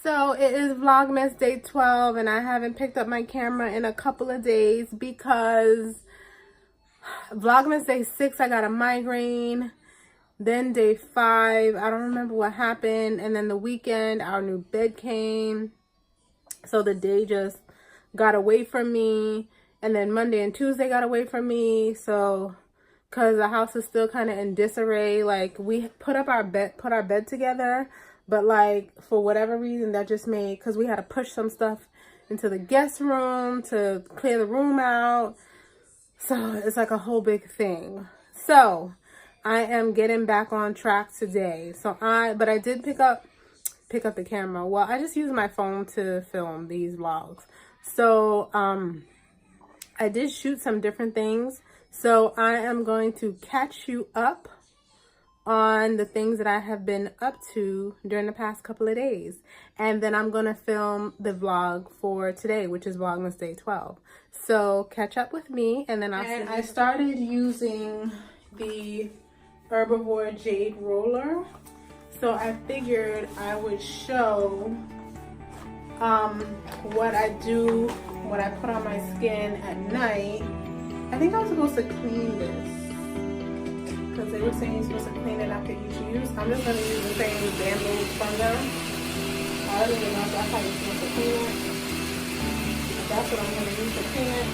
So it is Vlogmas day 12 and I haven't picked up my camera in a couple of days because Vlogmas day 6 I got a migraine. Then day 5, I don't remember what happened. And then the weekend, our new bed came. So the day just got away from me. And then Monday and Tuesday got away from me. So, because the house is still kind of in disarray. Like, we put our bed together. But, like, for whatever reason, that just made, because we had to push some stuff into the guest room to clear the room out. So, it's like a whole big thing. So, I am getting back on track today. But I did pick up the camera. Well, I just use my phone to film these vlogs. So, I did shoot some different things. So, I am going to catch you up on the things that I have been up to during the past couple of days. And then I'm going to film the vlog for today, which is Vlogmas Day 12. So catch up with me and then I started using the Herbivore Jade roller. So I figured I would show what I do when I put on my skin at night. I think I was supposed to clean this, because they were saying you're supposed to clean it after each use. I'm just going to use the same bamboo plunger. I don't even know if that's how you're supposed to clean it. But that's what I'm going to use to clean it.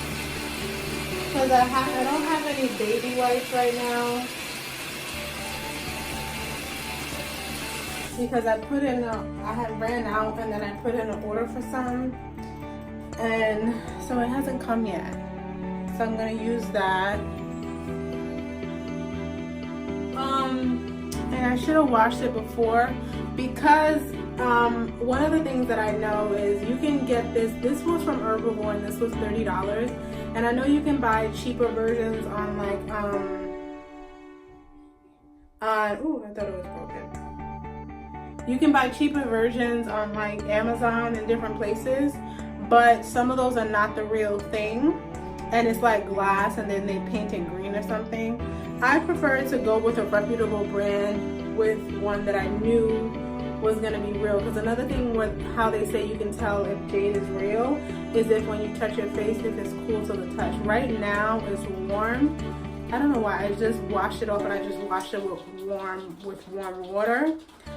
Because I don't have any baby wipes right now. Because I had ran out and then I put in an order for some. And so it hasn't come yet. So I'm going to use that. And I should have washed it before, because one of the things that I know is you can get this was from Herbivore and this was $30, and I know you can buy cheaper versions on like ooh, I thought it was broken. You can buy cheaper versions on like Amazon and different places, but some of those are not the real thing, and it's like glass and then they paint it green or something. I prefer to go with a reputable brand, with one that I knew was going to be real. Because another thing with how they say you can tell if Jade is real is if when you touch your face, if it's cool to the touch. Right now it's warm. I don't know why. I just washed it off and I just washed it with warm water.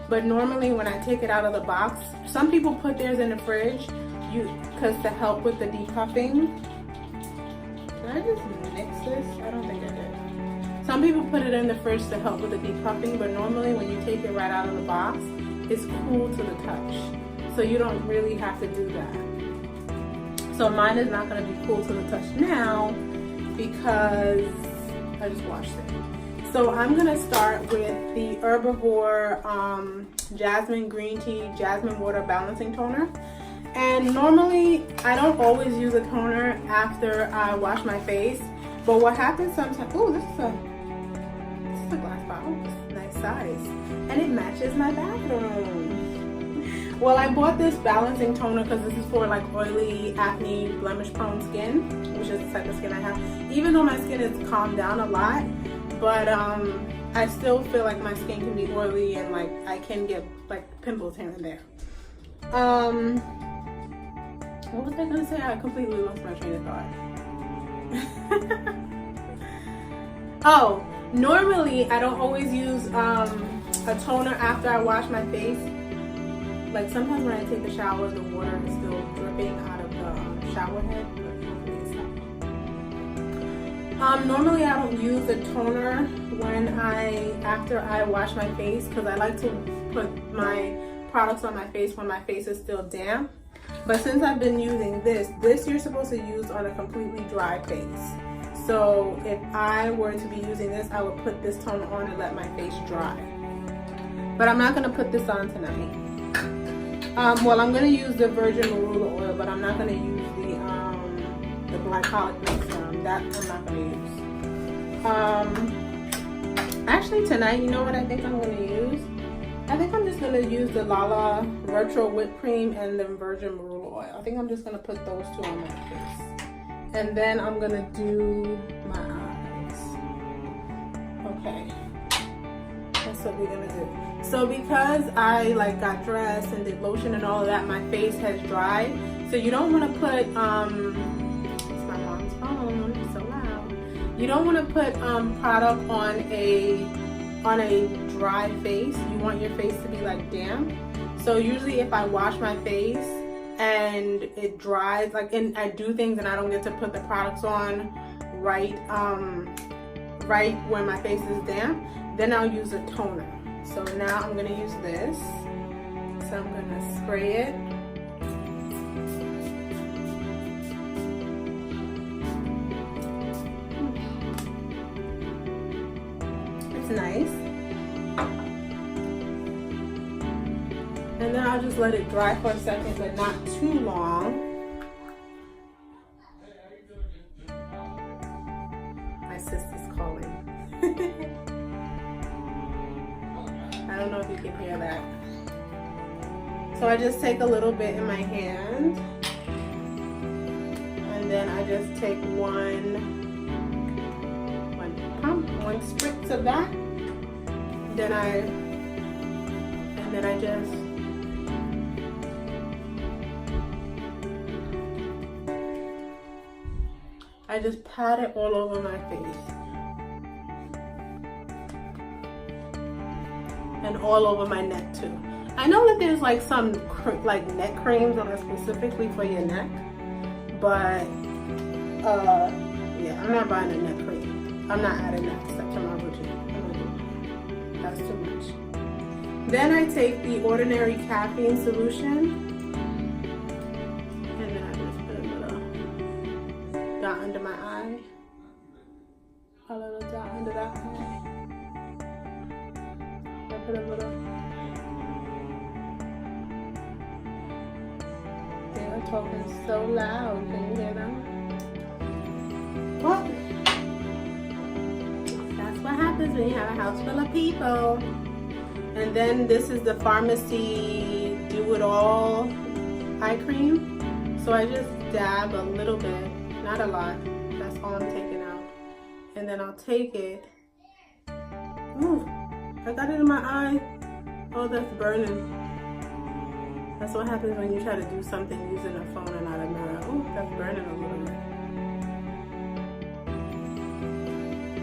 But normally when I take it out of the box, some people put theirs in the fridge because to help with the depuffing. Did I just mix this? I don't think I did. Some people put it in the fridge to help with the depuffing, but normally when you take it right out of the box, it's cool to the touch. So you don't really have to do that. So mine is not going to be cool to the touch now because I just washed it. So I'm going to start with the Herbivore Jasmine Green Tea Jasmine Water Balancing Toner. And normally I don't always use a toner after I wash my face. But what happens sometimes, oh, this is a glass bottle, it's a nice size, and it matches my bathroom. Well, I bought this balancing toner because this is for like oily, acne, blemish prone skin, which is the type of skin I have. Even though my skin has calmed down a lot, but I still feel like my skin can be oily and like I can get like pimples here and there. What was I gonna say? I completely lost my train of thought. Oh, normally I don't always use a toner after I wash my face. Like sometimes when I take a shower, the water is still dripping out of the shower head, but hopefully it's not. Normally I don't use a toner after I wash my face, because I like to put my products on my face when my face is still damp. But since I've been using this you're supposed to use on a completely dry face. So if I were to be using this, I would put this toner on and let my face dry. But I'm not going to put this on tonight. Well, I'm going to use the virgin marula oil, but I'm not going to use the glycolic milk serum. That I'm not going to use. Actually tonight, you know what I think I'm going to use? I think I'm just going to use the Lala Retro Whipped Cream and the virgin marula oil. I think I'm just going to put those two on my face. And then I'm going to do my eyes. Okay. Let's what we're gonna do. So because I like got dressed and did lotion and all of that, my face has dried. So you don't want to put it's my mom's phone, it's so loud. You don't want to put product on a dry face. You want your face to be like damp. So usually if I wash my face and it dries, like, and I do things and I don't get to put the products on right when my face is damp, then I'll use a toner. So now I'm gonna use this. So I'm gonna spray it. It's nice. And then I'll just let it dry for a second, but not too long. My sister's calling. I don't know if you can hear that. So I just take a little bit in my hand. And then I just take one spritz of that. Then I just pat it all over my face. And all over my neck too. I know that there's like some like neck creams that are specifically for your neck. But yeah, I'm not buying a neck cream. I'm not adding that stuff to my routine. That's too much. Then I take the Ordinary Caffeine Solution. And then I just put a little dot under my eye. A little dot under that eye. I put a little. They are talking so loud. Can you hear them? Well, that's what happens when you have a house full of people. And then this is the Pharmacy Do It All eye cream. So I just dab a little bit, not a lot. That's all I'm taking out. And then I'll take it. Ooh, I got it in my eye. Oh, that's burning. That's what happens when you try to do something using a phone and not a mirror. Ooh, that's burning a little bit.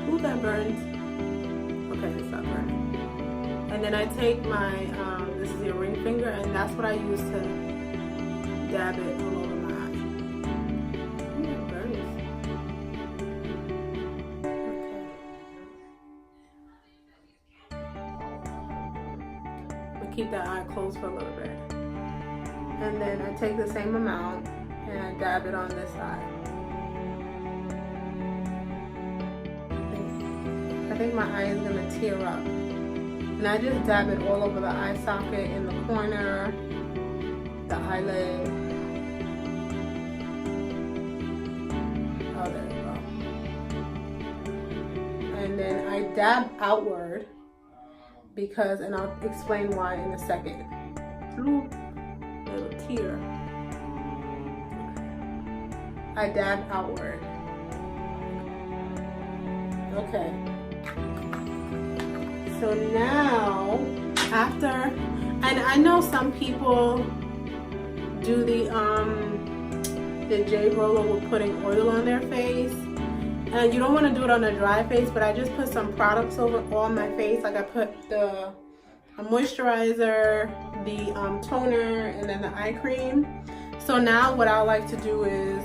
Ooh, that burns. Okay, it's not burning. And then I take my, this is your ring finger, and that's what I use to dab it all over my eye. Ooh, it burns. Okay. But keep that eye closed for a little bit. And then I take the same amount, and I dab it on this side. I think my eye is gonna tear up. And I just dab it all over the eye socket, in the corner, the eyelid. Oh, there we go. And then I dab outward because, and I'll explain why in a second. Little tear. I dab outward. Okay. So now, after, and I know some people do the Jade roller with putting oil on their face, and you don't want to do it on a dry face, but I just put some products over all my face. Like I put a moisturizer, the toner, and then the eye cream. So now what I like to do is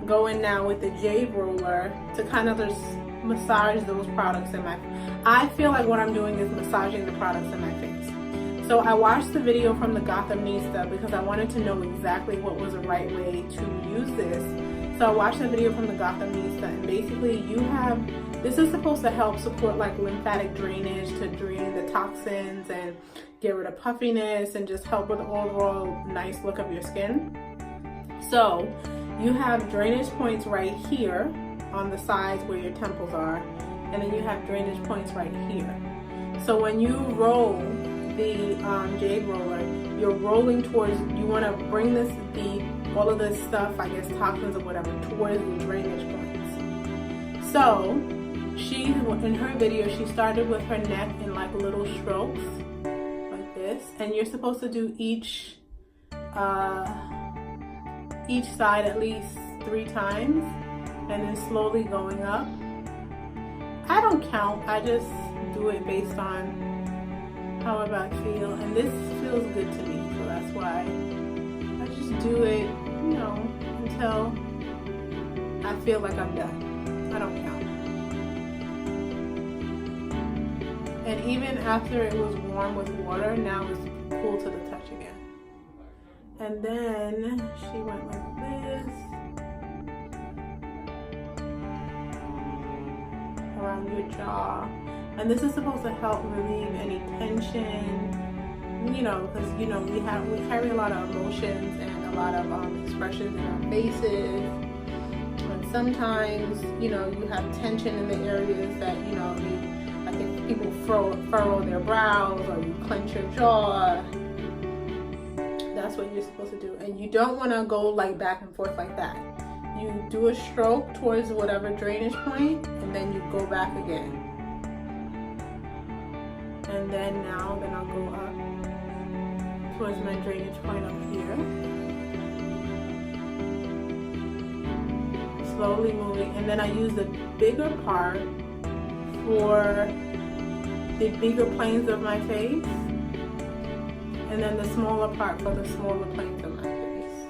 go in now with the Jade roller to kind of just massage those products in my face. I feel like what I'm doing is massaging the products in my face. So I watched the video from the Gothamista because I wanted to know exactly what was the right way to use this. So I watched the video from the Gothamista, and basically this is supposed to help support like lymphatic drainage, to drain the toxins and get rid of puffiness and just help with the overall nice look of your skin. So you have drainage points right here on the sides where your temples are, and then you have drainage points right here. So when you roll the Jade roller, you're rolling towards, you want to bring all of this stuff, I guess toxins or whatever, towards the drainage points. So She, in her video, she started with her neck in like little strokes, like this. And you're supposed to do each side at least 3 times, and then slowly going up. I don't count, I just do it based on however I feel, and this feels good to me, so that's why I just do it, you know, until I feel like I'm done. I don't count. And even after it was warm with water, now it's cool to the touch again. And then she went like this around your jaw. And this is supposed to help relieve any tension, you know, because, you know, we carry a lot of emotions and a lot of expressions in our faces. And sometimes, you know, you have tension in the areas that, you know, like if people furrow their brows or you clench your jaw. That's what you're supposed to do. And you don't want to go like back and forth like that. You do a stroke towards whatever drainage point, and then you go back again. And then I'll go up towards my drainage point up here. Slowly moving, and then I use the bigger part for the bigger planes of my face, and then the smaller part for the smaller planes of my face.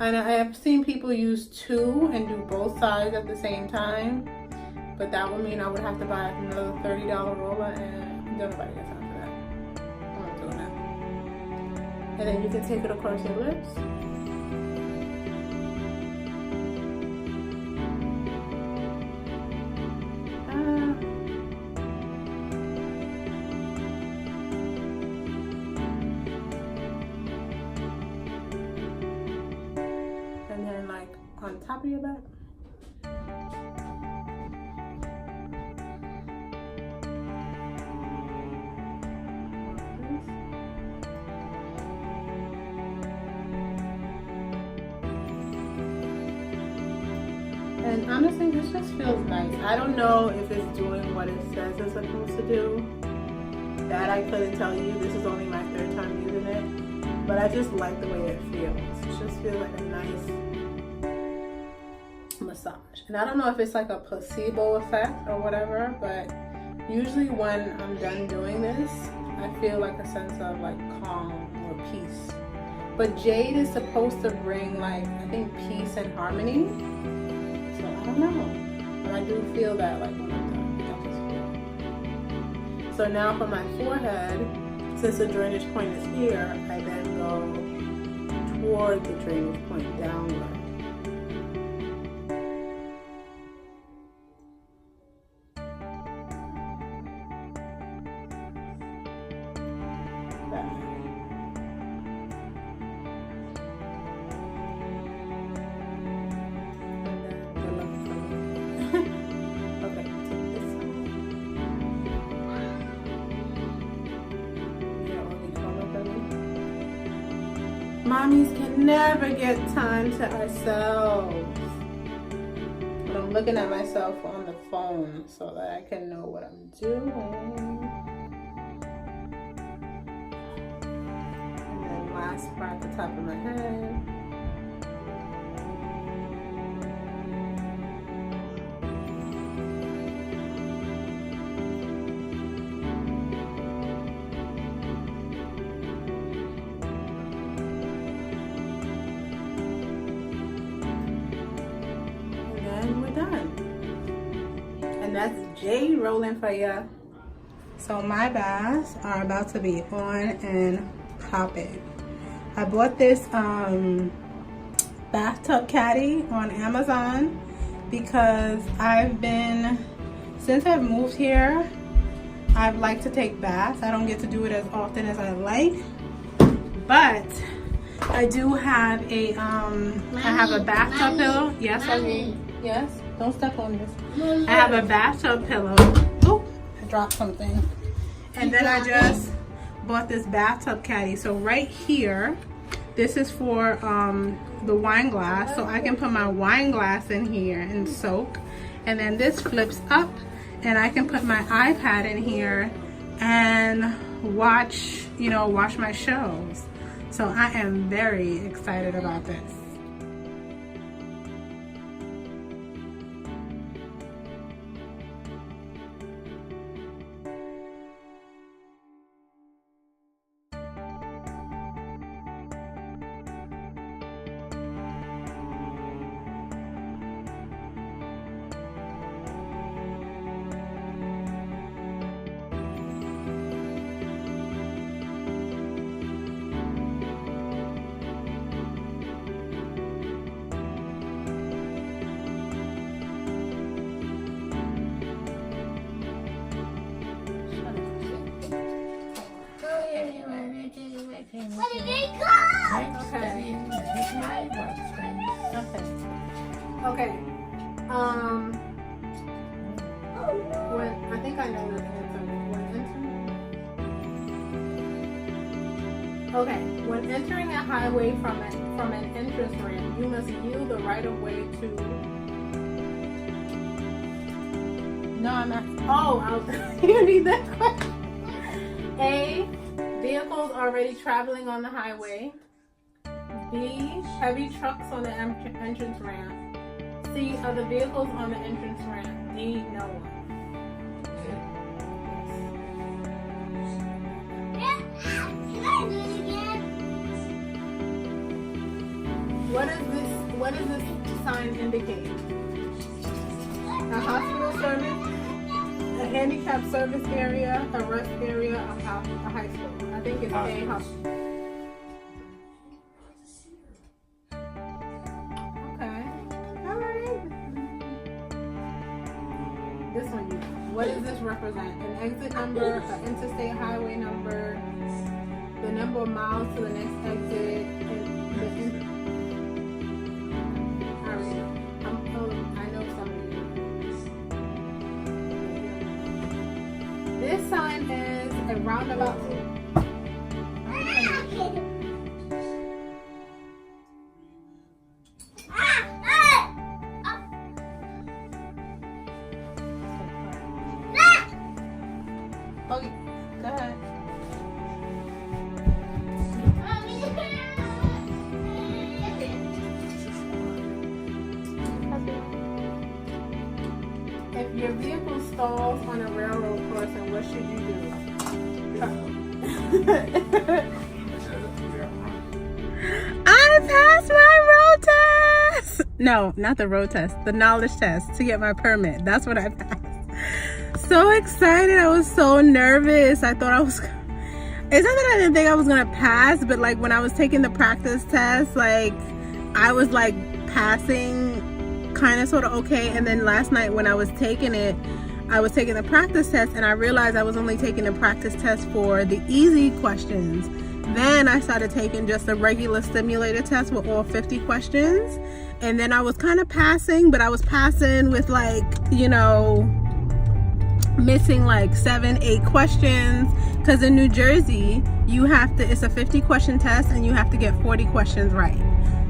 And I have seen people use 2 and do both sides at the same time, but that would mean I would have to buy another $30 roller, and nobody got time for that. I'm not doing that. And then you can take it across your lips. And then like on top of your back. And honestly, this just feels nice. I don't know if it's doing what it says it's supposed to do. That I couldn't tell you. This is only my 3rd time using it. But I just like the way it feels. It just feels like a nice massage. And I don't know if it's like a placebo effect or whatever, but usually when I'm done doing this, I feel like a sense of like calm or peace. But Jade is supposed to bring like, I think, peace and harmony. So I don't know, but I do feel that like when I'm done, I just feel. So now for my forehead, since the drainage point is here, I then go toward the drainage point downward. Mommies can never get time to ourselves. But I'm looking at myself on the phone so that I can know what I'm doing. And then last part at the top of my head. And that's Jade rolling for ya. So my baths are about to be on and popping. I bought this bathtub caddy on Amazon because since I've moved here, I've liked to take baths. I don't get to do it as often as I like, but I do have a I have a bathtub pillow. Yes, yes. Don't step on this. I have a bathtub pillow. Oh, I dropped something. And then I just bought this bathtub caddy. So right here, this is for the wine glass. So I can put my wine glass in here and soak. And then this flips up and I can put my iPad in here and watch, you know, watch my shows. So I am very excited about this. What did they call? Okay. Okay. When I think I know the answer. When entering a highway from an entrance ramp, you must yield the right of way to. No, I'm not. Oh, you need that question. A. Vehicles already traveling on the highway. B. Heavy trucks on the entrance ramp. C. Other vehicles on the entrance ramp. D. No one. What does this sign indicate? A hospital service, a handicap service area, a rest area, a high school. I think it's a hospital. Okay. All right. This one. What does this represent? An exit number, an interstate highway number, the number of miles to the next exit, and I know some of you. This sign is a roundabout. Okay, go ahead. If your vehicle stalls on a railroad crossing, what should you do? I passed my road test! No, not the road test, the knowledge test to get my permit. That's what I passed. So excited. I was so nervous. I thought I was... It's not that I didn't think I was going to pass, but like when I was taking the practice test, like I was like passing kind of sort of okay, and then last night when I was taking it, I was taking the practice test and I realized I was only taking the practice test for the easy questions. Then I started taking just a regular simulator test with all 50 questions, and then I was kind of passing, but I was passing with like, you know, missing like 7-8 questions, because in New Jersey you have to, it's a 50 question test and you have to get 40 questions right.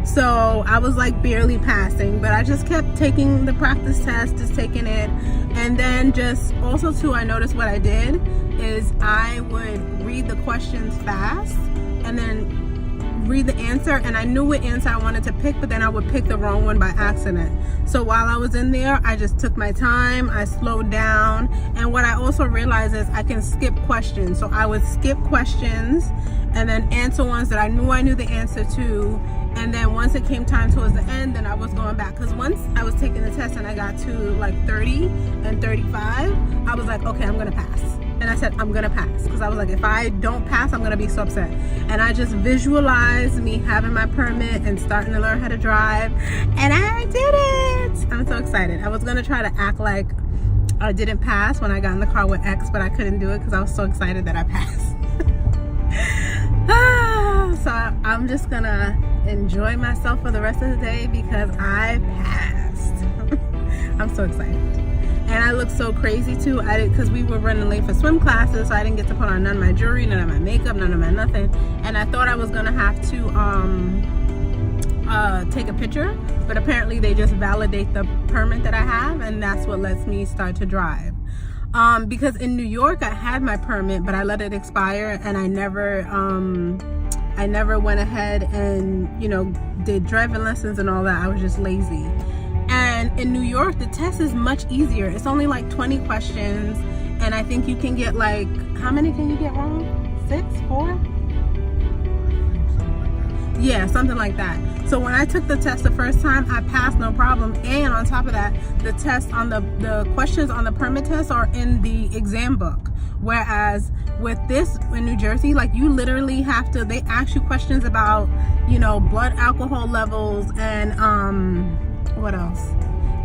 So I was like barely passing, but I just kept taking the practice test, just taking it. And then just also too, I noticed what I did is I would read the questions fast and then read the answer, and I knew what answer I wanted to pick, but then I would pick the wrong one by accident. So while I was in there, I just took my time, I slowed down, and what I also realized is I can skip questions. So I would skip questions and then answer ones that I knew the answer to, and then once it came time towards the end, then I was going back, because once I was taking the test and I got to like 30 and 35, I was like, okay, I'm gonna pass. And I said, I'm gonna pass, because I was like, if I don't pass, I'm gonna be so upset. And I just visualized me having my permit and starting to learn how to drive, and I did it. I'm so excited. I was gonna try to act like I didn't pass when I got in the car with X, but I couldn't do it because I was so excited that I passed. So I'm just gonna enjoy myself for the rest of the day because I passed. I'm so excited. And I look so crazy too. Because we were running late for swim classes, so I didn't get to put on none of my jewelry, none of my makeup, none of my nothing. And I thought I was gonna have to take a picture, but apparently they just validate the permit that I have, and that's what lets me start to drive. Because in New York I had my permit, but I let it expire, and I never went ahead and, you know, did driving lessons and all that. I was just lazy. And in New York, the test is much easier. It's only like 20 questions, and I think you can get like, how many can you get wrong? 6, 4? Yeah, something like that. So when I took the test the first time, I passed no problem. And on top of that, the test on the questions on the permit test are in the exam book. Whereas with this in New Jersey, like, you literally have to, they ask you questions about, you know, blood alcohol levels and what else?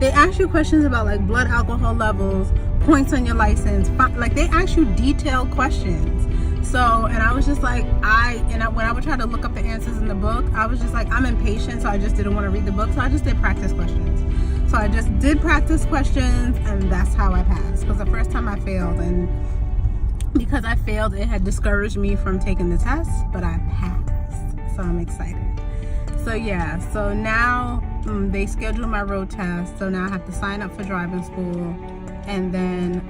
They ask you questions about like blood alcohol levels, points on your license, like they ask you detailed questions. So, and I was just like, when I would try to look up the answers in the book, I was just like, I'm impatient, so I just didn't want to read the book, so I just did practice questions. So I just did practice questions, and that's how I passed. Because the first time I failed, and because I failed, it had discouraged me from taking the test, but I passed, so I'm excited. So yeah, so now they scheduled my road test, so now I have to sign up for driving school, and then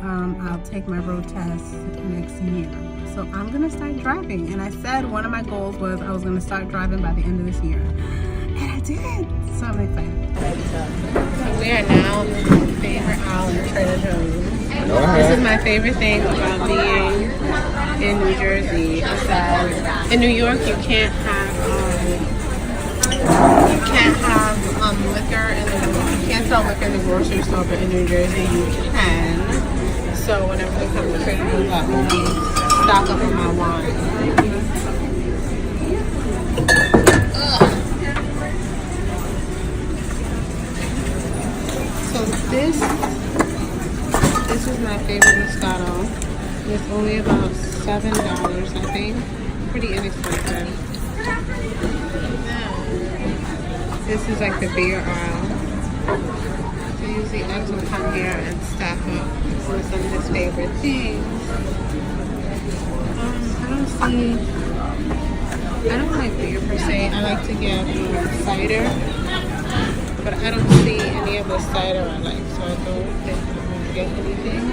I'll take my road test next year. So I'm gonna start driving, and I said one of my goals was I was gonna start driving by the end of this year, and I did. So I'm excited. So we are now in my favorite aisle in Trader Joe's. This is my favorite thing about being in New Jersey, is that in New York you can't have liquor in the, you can't sell liquor in the grocery store, but in New Jersey you can. So whenever we come to Trader Joe's, I always stock up on my wine. So this is my favorite Moscato. It's only about $7, I think. Pretty inexpensive. This is like the beer aisle. So usually Eggs will come here and stack up for some of his favorite things. I don't like beer per se. I like to get cider, but I don't see any of the cider I like, so I don't think I'm gonna get anything.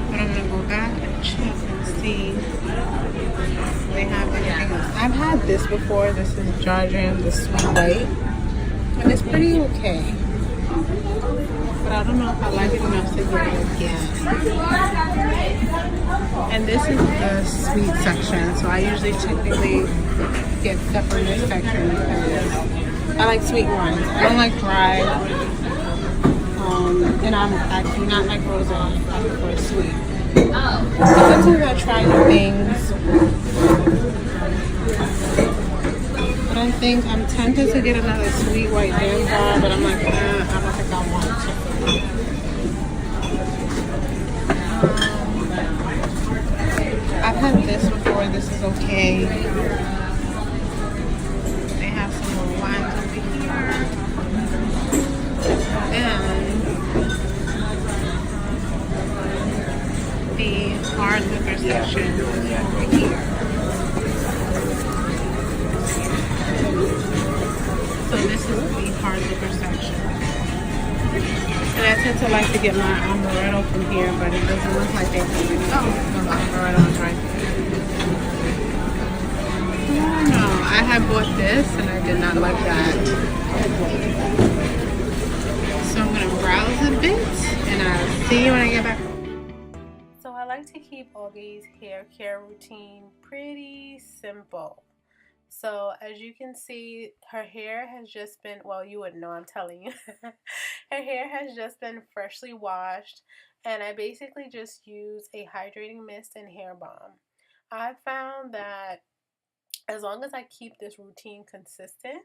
But I'm gonna go back and check and see if they have anything else. I've had this before. This is Jar Jam, the sweet white, and it's pretty okay. But I don't know if I like it enough to get it again. And this is the sweet section, so I usually technically get stuff in this section because I like sweet wines. I don't like dry, and I do not like rosé. I prefer sweet. Sometimes I try new things, but I think I'm tempted to get another sweet white jam bar, but I'm like, I don't think I want to. I've had this before. This is okay. They have some more wines over here. And the hard liquor section is over here. So this is the hard liquor section. And I tend to like to get my amaretto from here, but it doesn't look like they have it. Oh, no, the amaretto is right there. I don't know. I had bought this and I did not like that. So I'm going to browse a bit and I'll see you when I get back. So I like to keep Augie's hair care routine pretty simple. So as you can see, her hair has just been, well, you wouldn't know, I'm telling you. Her hair has just been freshly washed, and I basically just use a hydrating mist and hair balm. I found that as long as I keep this routine consistent,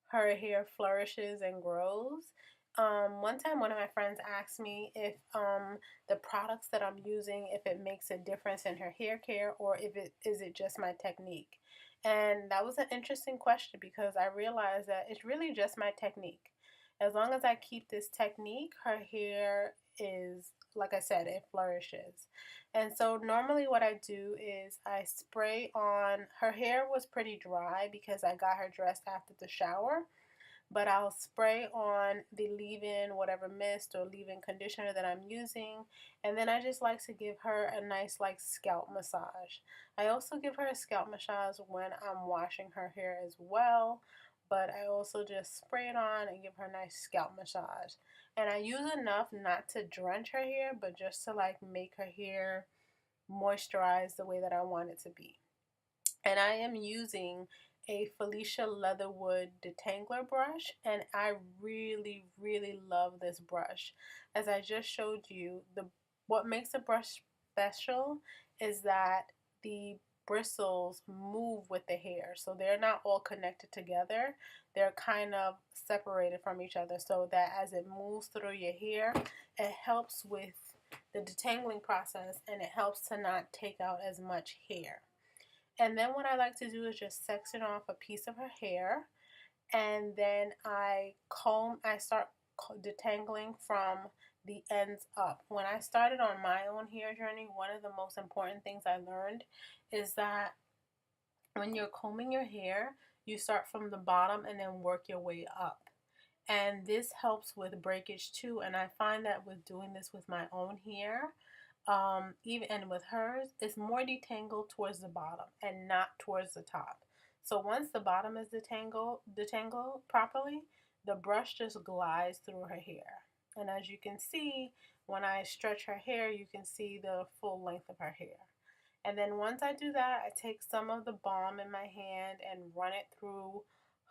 her hair flourishes and grows. One time one of my friends asked me if the products that I'm using, if it makes a difference in her hair care, or if it is it just my technique. And that was an interesting question because I realized that it's really just my technique. As long as I keep this technique, her hair is, like I said, it flourishes. And so normally what I do is I spray on, her hair was pretty dry because I got her dressed after the shower. but I'll spray on the leave-in whatever mist or leave-in conditioner that I'm using, and then I just like to give her a nice like scalp massage. I also give her a scalp massage when I'm washing her hair as well, but I also just spray it on and give her a nice scalp massage. And I use enough not to drench her hair, but just to like make her hair moisturize the way that I want it to be. And I am using a Felicia Leatherwood detangler brush, and I really love this brush. As I just showed you, what makes the brush special is that the bristles move with the hair, so they're not all connected together. They're kind of separated from each other, so that as it moves through your hair, it helps with the detangling process, and it helps to not take out as much hair. And then what I like to do is just section off a piece of her hair, and then I start detangling from the ends up. When I started on my own hair journey, one of the most important things I learned is that when you're combing your hair, you start from the bottom and then work your way up. And this helps with breakage too, and I find that with doing this with my own hair, even and with hers, it's more detangled towards the bottom and not towards the top. So once the bottom is detangled properly, the brush just glides through her hair. And as you can see, when I stretch her hair, you can see the full length of her hair. And then once I do that, I take some of the balm in my hand and run it through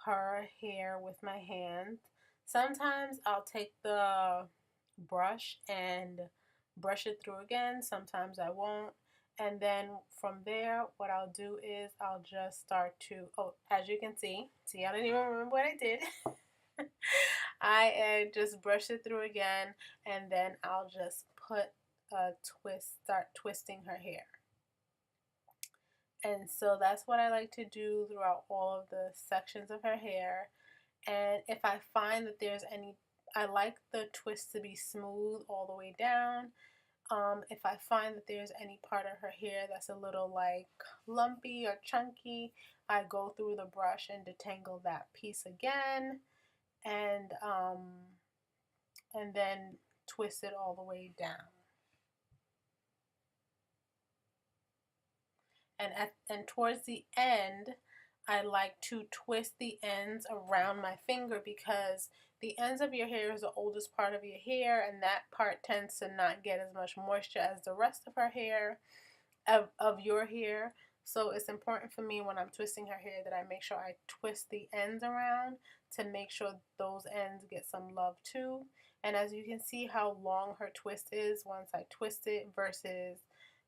her hair with my hand. Sometimes I'll take the brush and brush it through again. Sometimes I won't. And then from there, what I'll do is I'll just start to, oh, as you can see, I don't even remember what I did. I just brush it through again, and then I'll just put a twist, start twisting her hair. And so that's what I like to do throughout all of the sections of her hair. And if I find that there's any, I like the twist to be smooth all the way down. If I find that there's any part of her hair that's a little like lumpy or chunky, I go through the brush and detangle that piece again, and then twist it all the way down. And towards the end, I like to twist the ends around my finger, because the ends of your hair is the oldest part of your hair, and that part tends to not get as much moisture as the rest of her hair, of your hair. So it's important for me when I'm twisting her hair that I make sure I twist the ends around to make sure those ends get some love too. And as you can see how long her twist is once I twist it versus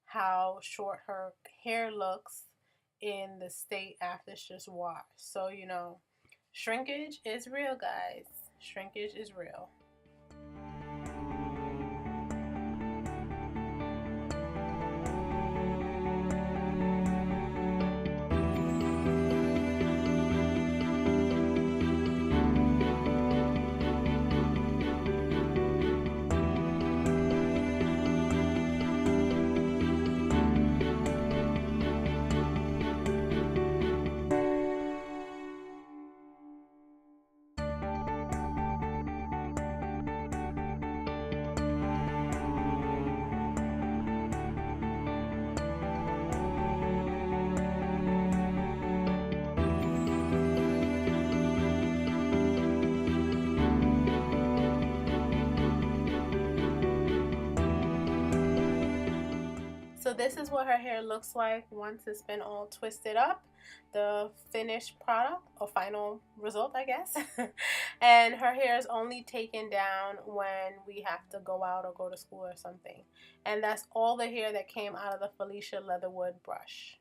how short her hair looks in the state after it's just washed. So, you know, shrinkage is real, guys. Shrinkage is real. So this is what her hair looks like once it's been all twisted up, the finished product or final result, I guess. And her hair is only taken down when we have to go out or go to school or something. And that's all the hair that came out of the Felicia Leatherwood brush.